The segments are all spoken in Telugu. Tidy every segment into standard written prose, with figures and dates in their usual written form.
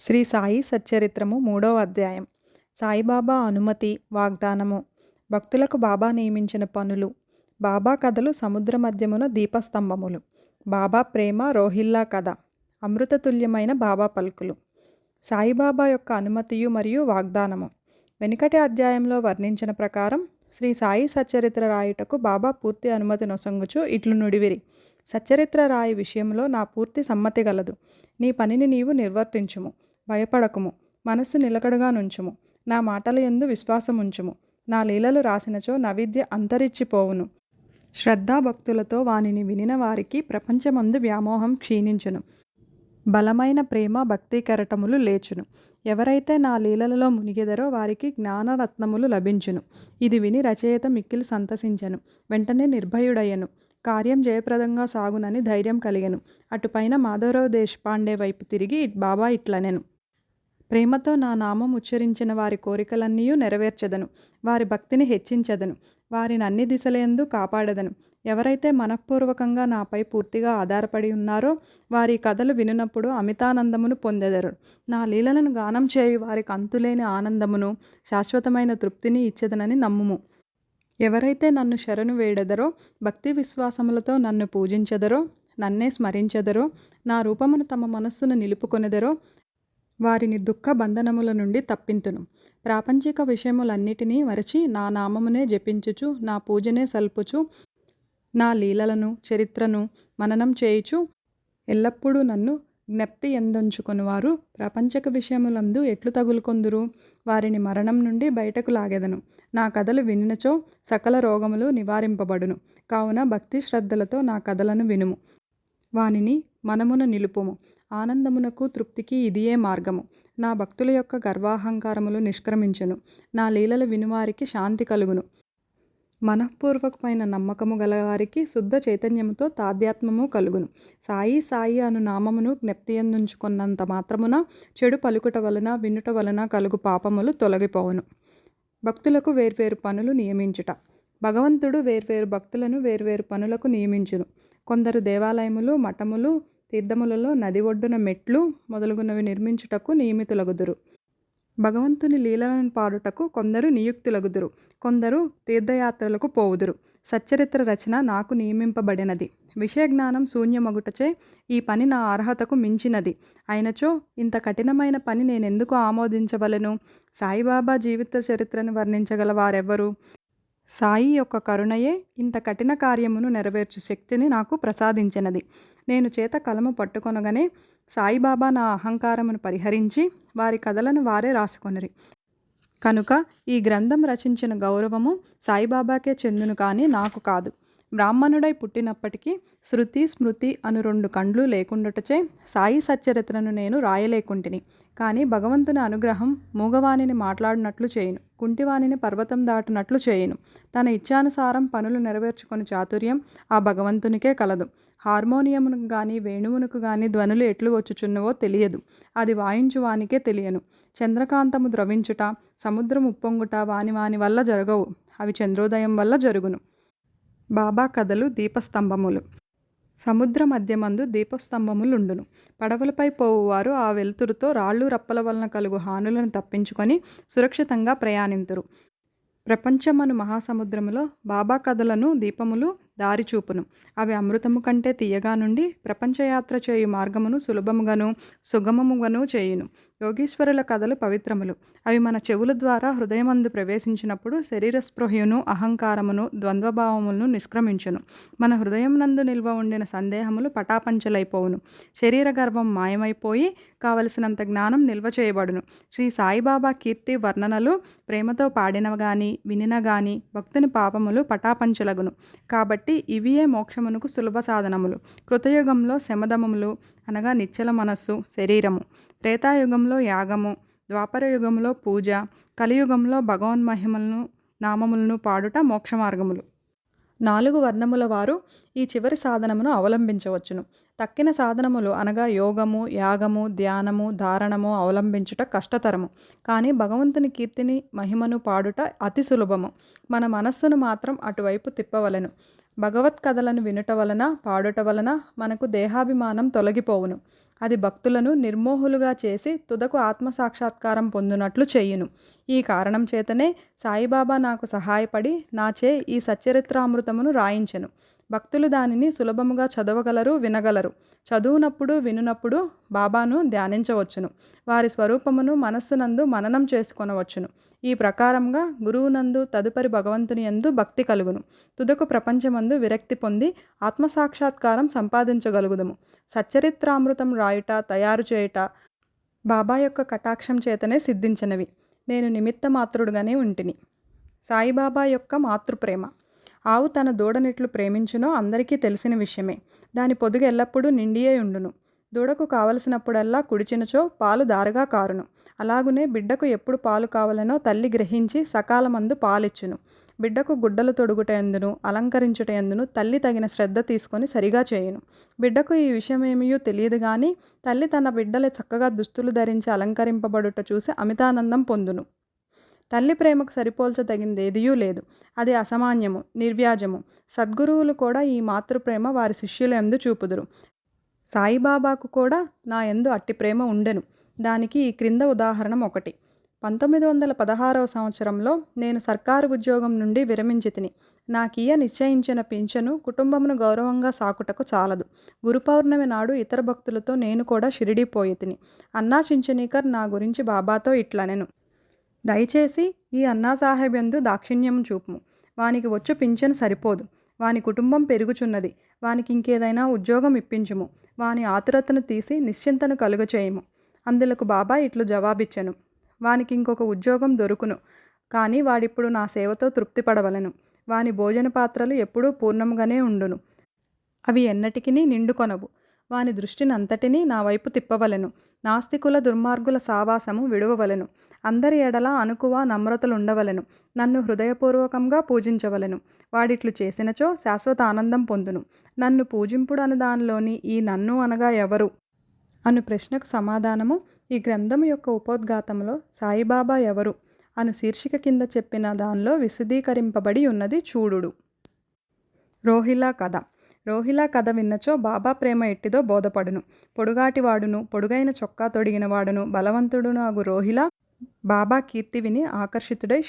శ్రీ సాయి సచ్చరిత్రము 3వ అధ్యాయం. సాయిబాబా అనుమతి, వాగ్దానము. భక్తులకు బాబా నియమించిన పనులు. బాబా కథలు సముద్ర మధ్యమున దీపస్తంభములు. బాబా ప్రేమ రోహిల్లా కథ. అమృతతుల్యమైన బాబా పలుకులు. సాయిబాబా యొక్క అనుమతియు మరియు వాగ్దానము. వెనుకటి అధ్యాయంలో వర్ణించిన ప్రకారం శ్రీ సాయి సచ్చరిత్ర రాయుటకు బాబా పూర్తి అనుమతి నొసంగుచు ఇట్లు నుడివిరి. సచ్చరిత్ర రాయి విషయంలో నా పూర్తి సమ్మతి గలదు. నీ పనిని నీవు నిర్వర్తించుము. భయపడకుము. మనస్సు నిలకడగా నుంచుము. నా మాటల యందు విశ్వాసముంచుము. నా లీలలు రాసినచో నవిద్య అంతరిచ్చిపోవును. శ్రద్ధాభక్తులతో వానిని వినిన వారికి ప్రపంచమందు వ్యామోహం క్షీణించును. బలమైన ప్రేమ భక్తి కెరటములు లేచును. ఎవరైతే నా లీలలలో మునిగెదరో వారికి జ్ఞానరత్నములు లభించును. ఇది విని రచయిత మిక్కిలి సంతసించెను. వెంటనే నిర్భయుడయ్యను. కార్యం జయప్రదంగా సాగునని ధైర్యం కలిగెను. అటుపైన మాధవరావు దేశపాండే వైపు తిరిగి బాబా ఇట్లనెను. ప్రేమతో నా నామం ఉచ్చరించిన వారి కోరికలన్నీయూ నెరవేర్చెదను. వారి భక్తిని హెచ్చించెదను. వారిని అన్ని దిశలయందు కాపాడెదను. ఎవరైతే మనఃపూర్వకంగా నాపై పూర్తిగా ఆధారపడి ఉన్నారో వారి కథలు వినునప్పుడు అమితానందమును పొందెదరు. నా లీలలను గానం చేయు వారికి అంతులేని ఆనందమును శాశ్వతమైన తృప్తిని ఇచ్చెదనని నమ్ముము. ఎవరైతే నన్ను శరణు వేడెదరో, భక్తి విశ్వాసములతో నన్ను పూజించెదరో, నన్నే స్మరించెదరో, నా రూపమును తమ మనస్సును నిలుపుకొనెదరో వారిని దుఃఖ బంధనముల నుండి తప్పింతును. ప్రాపంచిక విషయములన్నిటినీ మరచి నా నామమునే జపించుచు, నా పూజనే సల్పుచు, నా లీలలను చరిత్రను మననం చేయుచు ఎల్లప్పుడూ నన్ను జ్ఞప్తి ఎందొంచుకొనువారు ప్రాపంచక విషయములందు ఎట్లు తగులుకొందురు? వారిని మరణం నుండి బయటకు లాగెదను. నా కథలు వినినచో సకల రోగములు నివారింపబడును. కావున భక్తి శ్రద్ధలతో నా కథలను వినుము. వానిని మనమున నిలుపుము. ఆనందమునకు తృప్తికి ఇదియే మార్గము. నా భక్తుల యొక్క గర్వాహంకారములు నిష్క్రమించును. నా లీలలు వినువారికి శాంతి కలుగును. మనఃపూర్వకమైన నమ్మకము గలవారికి శుద్ధ చైతన్యముతో తాధ్యాత్మము కలుగును. సాయి సాయి అను నామమును జ్ఞప్తియందుంచుకున్నంత మాత్రమున చెడు పలుకుట వలన వినుట వలన కలుగు పాపములు తొలగిపోవును. భక్తులకు వేర్వేరు పనులు నియమించుట. భగవంతుడు వేర్వేరు భక్తులను వేర్వేరు పనులకు నియమించును. కొందరు దేవాలయములు, మఠములు, తీర్థములలో, నది ఒడ్డున మెట్లు మొదలుగునవి నిర్మించుటకు నియమితులగుదురు. భగవంతుని లీలలను పాడుటకు కొందరు నియుక్తులగుదురు. కొందరు తీర్థయాత్రలకు పోవుదురు. సచ్చరిత్ర రచన నాకు నియమింపబడినది. విషయజ్ఞానం శూన్యమగుటచే ఈ పని నా అర్హతకు మించినది అయినచో ఇంత కఠినమైన పని నేనెందుకు ఆమోదించవలెను? సాయిబాబా జీవిత చరిత్రను వర్ణించగల వారెవ్వరు? సాయి యొక్క కరుణయే ఇంత కఠిన కార్యమును నెరవేర్చు శక్తిని నాకు ప్రసాదించినది. నేను చేత కలము పట్టుకొనగానే సాయిబాబా నా అహంకారమును పరిహరించి వారి కథలను వారే రాసుకొనిరి. కనుక ఈ గ్రంథం రచించిన గౌరవము సాయిబాబాకే చెందును కానీ నాకు కాదు. బ్రాహ్మణుడై పుట్టినప్పటికీ శృతి స్మృతి అను 2 కండ్లు లేకుండుటచే సాయి సచ్చరిత్రను నేను రాయలేకుంటిని. కానీ భగవంతుని అనుగ్రహం మూగవాణిని మాట్లాడినట్లు చేయును, కుంటివాణిని పర్వతం దాటినట్లు చేయును. తన ఇచ్ఛానుసారం పనులు నెరవేర్చుకొని చాతుర్యం ఆ భగవంతునికే కలదు. హార్మోనియమునకు గాని వేణువునకు గాని ధ్వనులు ఎట్లు వచ్చుచున్నవో తెలియదు. అది వాయించువానికే తెలియను. చంద్రకాంతము ద్రవించుట, సముద్రం ఉప్పొంగుట వాని వల్ల జరగవు. అవి చంద్రోదయం వల్ల జరుగును. బాబా కథలు దీపస్తంభములు. సముద్ర మధ్యమందు దీపస్తంభములుండును. పడవలపై పోవువారు ఆ వెలుతురుతో రాళ్ళు రప్పల వలన కలుగు హానులను తప్పించుకొని సురక్షితంగా ప్రయాణింతురు. ప్రపంచమను మహాసముద్రములో బాబా కథలను దీపములు దారి చూపును. అవి అమృతము కంటే తీయగా నుండి ప్రపంచయాత్ర చేయు మార్గమును సులభముగాను సుగమముగాను చేయును. యోగీశ్వరుల కథలు పవిత్రములు. అవి మన చెవుల ద్వారా హృదయమందు ప్రవేశించినప్పుడు శరీర స్పృహయును అహంకారమును ద్వంద్వభావములను నిష్క్రమించును. మన హృదయమునందు నిల్వ ఉండిన సందేహములు పటాపంచలైపోవును. శరీర గర్వం మాయమైపోయి కావలసినంత జ్ఞానం నిల్వ చేయబడును. శ్రీ సాయిబాబా కీర్తి వర్ణనలు ప్రేమతో పాడిన గాని వినిన గాని భక్తుని పాపములు పటాపంచలగును. కాబట్టి ఇవియే మోక్షమునకు సులభ సాధనములు. కృతయుగంలో శమదమములు అనగా నిశ్చల మనస్సు శరీరము, త్రేతాయుగంలో యాగము, ద్వాపర యుగంలో పూజ, కలియుగంలో భగవన్మహిమలను నామములను పాడుట మోక్ష మార్గములు. 4 వర్ణముల వారు ఈ చివరి సాధనమును అవలంబించవచ్చును. తక్కిన సాధనములు అనగా యోగము, యాగము, ధ్యానము, ధారణము అవలంబించుట కష్టతరము. కానీ భగవంతుని కీర్తిని మహిమను పాడుట అతి సులభము. మన మనస్సును మాత్రం అటువైపు తిప్పవలెను. భగవత్ కథలను వినుట వలన పాడుట వలన మనకు దేహాభిమానం తొలగిపోవును. అది భక్తులను నిర్మోహులుగా చేసి తుదకు ఆత్మసాక్షాత్కారం పొందునట్లు చేయును. ఈ కారణం చేతనే సాయిబాబా నాకు సహాయపడి నాచే ఈ సచ్చరిత్రామృతమును రాయించెను. భక్తులు దానిని సులభముగా చదవగలరు, వినగలరు. చదువునప్పుడు వినునప్పుడు బాబాను ధ్యానించవచ్చును. వారి స్వరూపమును మనస్సునందు మననం చేసుకొనవచ్చును. ఈ ప్రకారంగా గురువునందు తదుపరి భగవంతుని యందు భక్తి కలుగును. తుదకు ప్రపంచమందు విరక్తి పొంది ఆత్మసాక్షాత్కారం సంపాదించగలుగుదము. సచ్చరిత్రామృతం రాయుట, తయారు చేయుట బాబా యొక్క కటాక్షం చేతనే సిద్ధించినవి. నేను నిమిత్త మాత్రుడుగానే ఉంటిని. సాయిబాబా యొక్క మాతృప్రేమ. ఆవు తన దూడనిట్లు ప్రేమించునో అందరికీ తెలిసిన విషయమే. దాని పొదుగు ఎల్లప్పుడూ నిండియే ఉండును. దూడకు కావలసినప్పుడల్లా కుడిచినచో పాలు దారగా కారును. అలాగునే బిడ్డకు ఎప్పుడు పాలు కావాలనో తల్లి గ్రహించి సకాలమందు పాలిచ్చును. బిడ్డకు గుడ్డలు తొడుగుట ఎందును అలంకరించుట ఎందును తల్లి తగిన శ్రద్ధ తీసుకొని సరిగా చేయును. బిడ్డకు ఈ విషయమేమీ తెలియదు కానీ తల్లి తన బిడ్డలు చక్కగా దుస్తులు ధరించి అలంకరింపబడుట చూసి అమితానందం పొందును. తల్లి ప్రేమకు సరిపోల్చదగిందేదియూ లేదు. అది అసామాన్యము, నిర్వ్యాజము. సద్గురువులు కూడా ఈ మాతృప్రేమ వారి శిష్యుల యందు చూపుదురు. సాయిబాబాకు కూడా నా యందు అట్టి ప్రేమ ఉండెను. దానికి ఈ క్రింద ఉదాహరణ ఒకటి. 1916వ సంవత్సరంలో నేను సర్కారు ఉద్యోగం నుండి విరమించి తిని. నాకియ నిశ్చయించిన పింఛను కుటుంబమును గౌరవంగా సాకుటకు చాలదు. గురు పౌర్ణమి నాడు ఇతర భక్తులతో నేను కూడా షిరిడీ పోయి తిని. అన్నా చించనీకర్ నా గురించి బాబాతో ఇట్లనెను. దయచేసి ఈ అన్నాసాహెబ్ యందు దాక్షిణ్యము చూపుము. వానికి వచ్చు పింఛను సరిపోదు. వాని కుటుంబం పెరుగుచున్నది. వానికి ఇంకేదైనా ఉద్యోగం ఇప్పించుము. వాని ఆతురతను తీసి నిశ్చింతను కలుగచేయము. అందులకు బాబా ఇట్లు జవాబిచ్చెను. వానికి ఇంకొక ఉద్యోగం దొరుకును. కానీ వాడిప్పుడు నా సేవతో తృప్తిపడవలెను. వాని భోజన పాత్రలు ఎప్పుడూ పూర్ణముగానే ఉండును. అవి ఎన్నటికి నిండుకొనవు. వాని దృష్టినంతటినీ నా వైపు తిప్పవలెను. నాస్తికుల దుర్మార్గుల సావాసము విడువవలెను. అందరి ఎడల అనుకువ నమ్రతలుండవలెను. నన్ను హృదయపూర్వకంగా పూజించవలెను. వాడిట్లు చేసినచో శాశ్వత ఆనందం పొందును. నన్ను పూజింపుడు అను దానిలోని ఈ నన్ను అనగా ఎవరు అను ప్రశ్నకు సమాధానము ఈ గ్రంథము యొక్క ఉపోద్ఘాతంలో సాయిబాబా ఎవరు అను శీర్షిక కింద చెప్పిన దానిలో విశదీకరింపబడి ఉన్నది చూడుడు. రోహిలా కథ. రోహిలా కథ విన్నచో బాబా ప్రేమ ఎట్టిదో బోధపడును. పొడుగాటివాడును పొడుగైన చొక్కా తొడిగినవాడును బలవంతుడును అగు రోహిలా బాబా కీర్తి విని ఆకర్షితుడై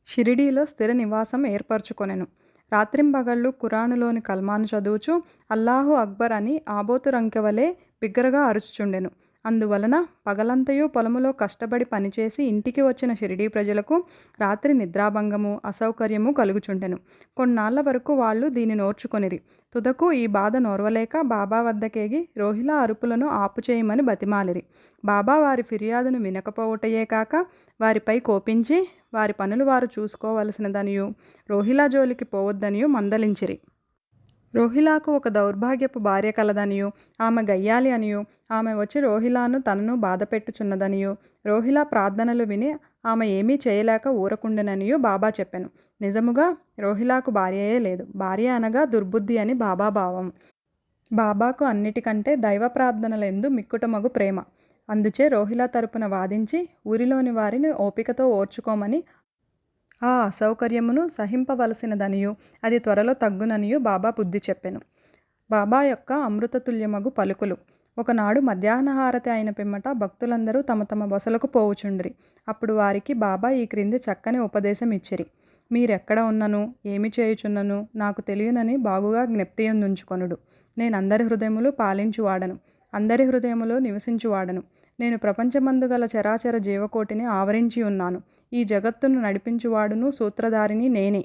షిరిడీలో స్థిర నివాసం ఏర్పరచుకొనెను. రాత్రింబగళ్ళు ఖురానులోని కల్మాను చదువుచు అల్లాహు అక్బర్ అని ఆబోతురంకెవలే బిగ్గరగా అరుచుచుండెను. అందువలన పగలంతయు పొలములో కష్టపడి పనిచేసి ఇంటికి వచ్చిన షిరిడీ ప్రజలకు రాత్రి నిద్రాభంగము, అసౌకర్యము కలుగుచుండెను. కొన్నాళ్ల వరకు వాళ్ళు దీన్ని నోర్చుకొనిరి. తుదకు ఈ బాధ నోర్వలేక బాబా వద్దకేగి రోహిలా అరుపులను ఆపుచేయమని బతిమాలిరి. బాబా వారి ఫిర్యాదును వినకపోవటయే కాక వారిపై కోపించి వారి పనులు వారు చూసుకోవలసినదనియు రోహిలా జోలికి పోవద్దనియు మందలించిరి. రోహిలాకు ఒక దౌర్భాగ్యపు భార్య కలదనియు ఆమె గయ్యాలి అనియు ఆమె వచ్చి రోహిలాను తనను బాధపెట్టుచున్నదనియు రోహిలా ప్రార్థనలు విని ఆమె ఏమీ చేయలేక ఊరకుండెననియు బాబా చెప్పెను. నిజముగా రోహిలాకు భార్యయే లేదు. భార్య అనగా దుర్బుద్ధి అని బాబా భావం. బాబాకు అన్నిటికంటే దైవ ప్రార్థనలందు మిక్కుటమగు ప్రేమ. అందుచే రోహిలా తరపున వాదించి ఊరిలోని వారిని ఓపికతో ఓర్చుకోమని ఆ అసౌకర్యమును సహింపవలసినదనియు అది త్వరలో తగ్గుననియు బాబా బుద్ధి చెప్పెను. బాబా యొక్క అమృతతుల్యమగు పలుకులు. ఒకనాడు మధ్యాహ్నహారతి అయిన పిమ్మట భక్తులందరూ తమ తమ బసలకు పోవుచుండ్రి. అప్పుడు వారికి బాబా ఈ క్రింది చక్కని ఉపదేశం ఇచ్చిరి. మీరెక్కడ ఉన్నను ఏమి చేయుచున్నను నాకు తెలియనని బాగుగా జ్ఞప్తియందుంచుకొనుడు. నేను అందరి హృదయములు పాలించువాడను, అందరి హృదయములో నివసించువాడను. నేను ప్రపంచమందు గల చరాచర జీవకోటిని ఆవరించి ఉన్నాను. ఈ జగత్తును నడిపించువాడును సూత్రధారిని నేనే.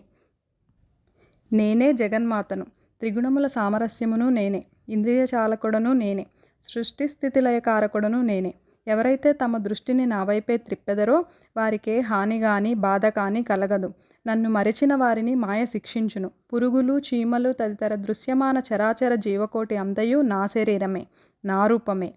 నేనే జగన్మాతను. త్రిగుణముల సామరస్యమును నేనే. ఇంద్రియ చాలకుడను నేనే. సృష్టి స్థితి లయకారకుడను నేనే. ఎవరైతే తమ దృష్టిని నా వైపే త్రిప్పెదరో వారికే హాని గాని బాధ కాని కలగదు. నన్ను మరిచిన వారిని మాయ శిక్షించును. పురుగులు చీమలు తదితర దృశ్యమాన చరాచర జీవకోటి అంతయు నా శరీరమే, నా రూపమే.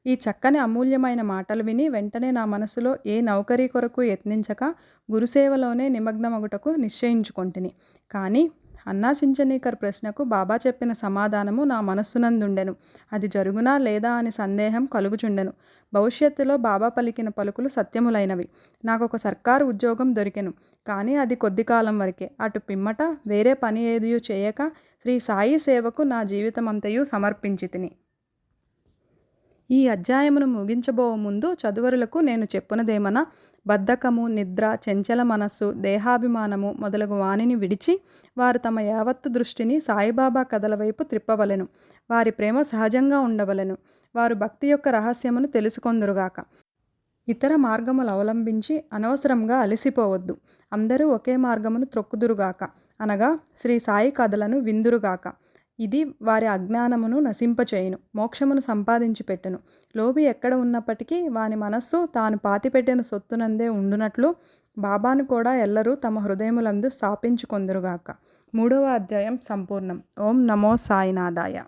ఈ చక్కని అమూల్యమైన మాటలు విని వెంటనే నా మనసులో ఏ నౌకరీ కొరకు యత్నించక గురుసేవలోనే నిమగ్నమగుటకు నిశ్చయించుకొంటిని. కానీ అన్నా చించనీకర్ ప్రశ్నకు బాబా చెప్పిన సమాధానము నా మనస్సునందుండెను. అది జరుగునా లేదా అని సందేహం కలుగుచుండెను. భవిష్యత్తులో బాబా పలికిన పలుకులు సత్యములైనవి. నాకొక సర్కారు ఉద్యోగం దొరికెను. కానీ అది కొద్ది కాలం వరకే. అటు పిమ్మట వేరే పని ఏదియూ చేయక శ్రీ సాయి సేవకు నా జీవితమంతయు సమర్పించితిని. ఈ అధ్యాయమును ముగించబో ముందు చదువరులకు నేను చెప్పునదేమన, బద్ధకము, నిద్ర, చెంచల మనస్సు, దేహాభిమానము మొదలగు వానిని విడిచి వారు తమ యావత్తు దృష్టిని సాయిబాబా కథల వైపు త్రిప్పవలెను. వారి ప్రేమ సహజంగా ఉండవలెను. వారు భక్తి యొక్క రహస్యమును తెలుసుకొందురుగాక. ఇతర మార్గములు అవలంబించి అనవసరంగా అలసిపోవద్దు. అందరూ ఒకే మార్గమును త్రొక్కుదురుగాక, అనగా శ్రీ సాయి కథలను విందురుగాక. ఇది వారి అజ్ఞానమును నశింపచేయును, మోక్షమును సంపాదించి పెట్టును. లోబి ఎక్కడ ఉన్నప్పటికీ వాని మనస్సు తాను పాతిపెట్టిన సొత్తునందే ఉండునట్లు బాబాను కూడా ఎల్లరూ తమ హృదయములందు స్థాపించుకొందురుగాక. 3వ అధ్యాయం సంపూర్ణం. ఓం నమో సాయినాథాయ.